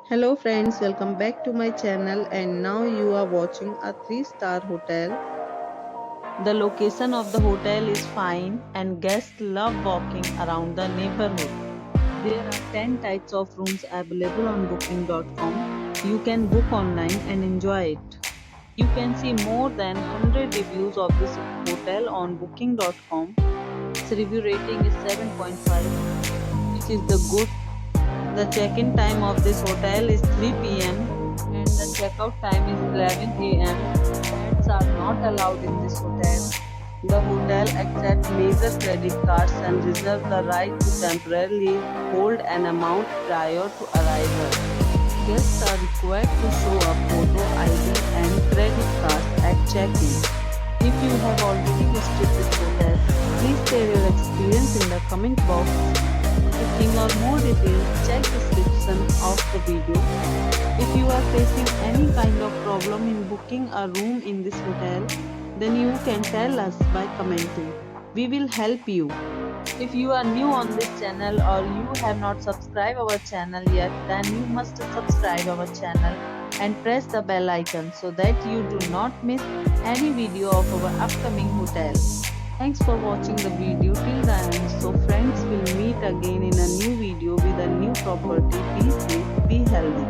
Hello friends, welcome back to my channel and now you are watching a 3-star hotel. The location of the hotel is fine and guests love walking around the neighborhood. There are 10 types of rooms available on booking.com. You can book online and enjoy it. You can see more than 100 reviews of this hotel on booking.com. Its review rating is 7.5, which is the good. The check-in time of this hotel is 3 p.m. and the check-out time is 11 a.m. Pets are not allowed in this hotel. The hotel accepts major credit cards and reserves the right to temporarily hold an amount prior to arrival. Guests are required to show a photo ID and credit cards at check-in. If you have already visited this hotel, please share your experience in the comment box. Booking or more details, check description of the video. If you are facing any kind of problem in booking a room in this hotel, then you can tell us by commenting. We will help you. If you are new on this channel or you have not subscribed our channel yet, then you must subscribe our channel and press the bell icon so that you do not miss any video of our upcoming hotel. Thanks for watching the video till the end. So friends, will meet again in a new video with a new property. Be safe, be healthy.